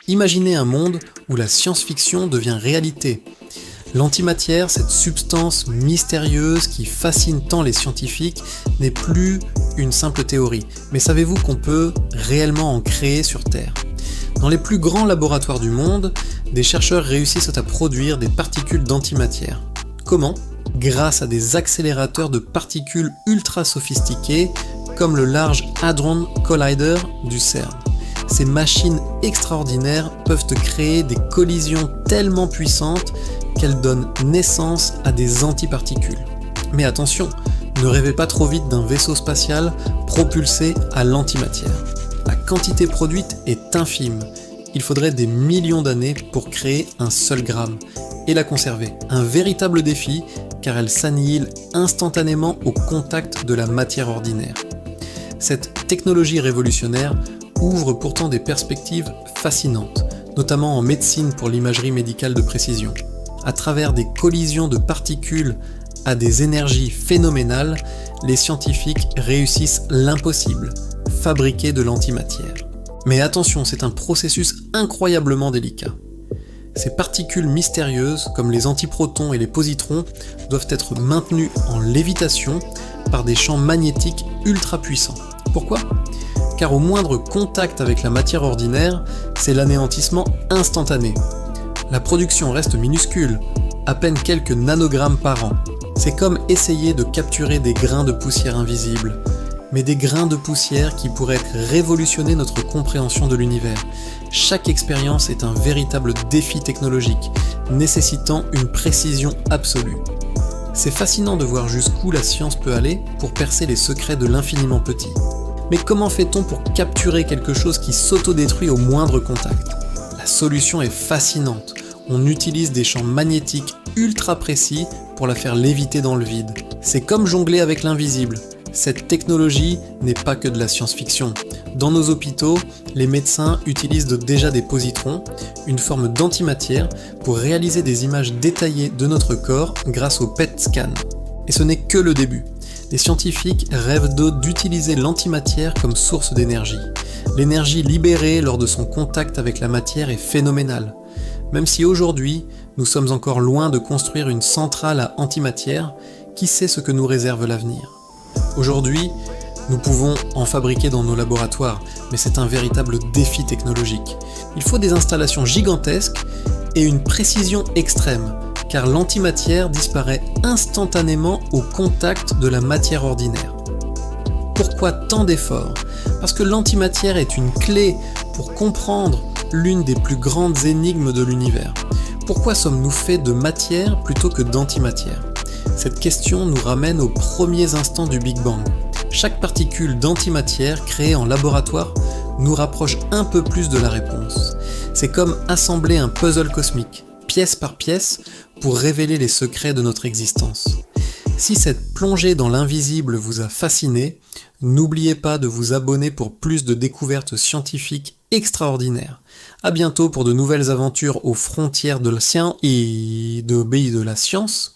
Imaginez un monde où la science-fiction devient réalité. L'antimatière, cette substance mystérieuse qui fascine tant les scientifiques, n'est plus une simple théorie. Mais savez-vous qu'on peut réellement en créer sur Terre ? Dans les plus grands laboratoires du monde, des chercheurs réussissent à produire des particules d'antimatière. Comment ? Grâce à des accélérateurs de particules ultra sophistiqués, comme le Large Hadron Collider du CERN. Ces machines extraordinaires peuvent créer des collisions tellement puissantes qu'elles donnent naissance à des antiparticules. Mais attention, ne rêvez pas trop vite d'un vaisseau spatial propulsé à l'antimatière. La quantité produite est infime. Il faudrait des millions d'années pour créer un seul gramme et la conserver. Un véritable défi, car elle s'annihile instantanément au contact de la matière ordinaire. Cette technologie révolutionnaire ouvre pourtant des perspectives fascinantes, notamment en médecine pour l'imagerie médicale de précision. À travers des collisions de particules à des énergies phénoménales, les scientifiques réussissent l'impossible, fabriquer de l'antimatière. Mais attention, c'est un processus incroyablement délicat. Ces particules mystérieuses, comme les antiprotons et les positrons, doivent être maintenues en lévitation par des champs magnétiques ultra puissants. Pourquoi ? Car au moindre contact avec la matière ordinaire, c'est l'anéantissement instantané. La production reste minuscule, à peine quelques nanogrammes par an. C'est comme essayer de capturer des grains de poussière invisibles, mais des grains de poussière qui pourraient révolutionner notre compréhension de l'univers. Chaque expérience est un véritable défi technologique, nécessitant une précision absolue. C'est fascinant de voir jusqu'où la science peut aller pour percer les secrets de l'infiniment petit. Mais comment fait-on pour capturer quelque chose qui s'autodétruit au moindre contact ? La solution est fascinante. On utilise des champs magnétiques ultra précis pour la faire léviter dans le vide. C'est comme jongler avec l'invisible. Cette technologie n'est pas que de la science-fiction. Dans nos hôpitaux, les médecins utilisent déjà des positrons, une forme d'antimatière, pour réaliser des images détaillées de notre corps grâce au PET scan. Et ce n'est que le début. Les scientifiques rêvent d'utiliser l'antimatière comme source d'énergie. L'énergie libérée lors de son contact avec la matière est phénoménale. Même si aujourd'hui, nous sommes encore loin de construire une centrale à antimatière, qui sait ce que nous réserve l'avenir ? Aujourd'hui, nous pouvons en fabriquer dans nos laboratoires, mais c'est un véritable défi technologique. Il faut des installations gigantesques et une précision extrême, car l'antimatière disparaît instantanément au contact de la matière ordinaire. Pourquoi tant d'efforts ? Parce que l'antimatière est une clé pour comprendre l'une des plus grandes énigmes de l'univers. Pourquoi sommes-nous faits de matière plutôt que d'antimatière ? Cette question nous ramène aux premiers instants du Big Bang. Chaque particule d'antimatière créée en laboratoire nous rapproche un peu plus de la réponse. C'est comme assembler un puzzle cosmique, pièce par pièce, pour révéler les secrets de notre existence. Si cette plongée dans l'invisible vous a fasciné, n'oubliez pas de vous abonner pour plus de découvertes scientifiques extraordinaires. À bientôt pour de nouvelles aventures aux frontières de la science et de la science.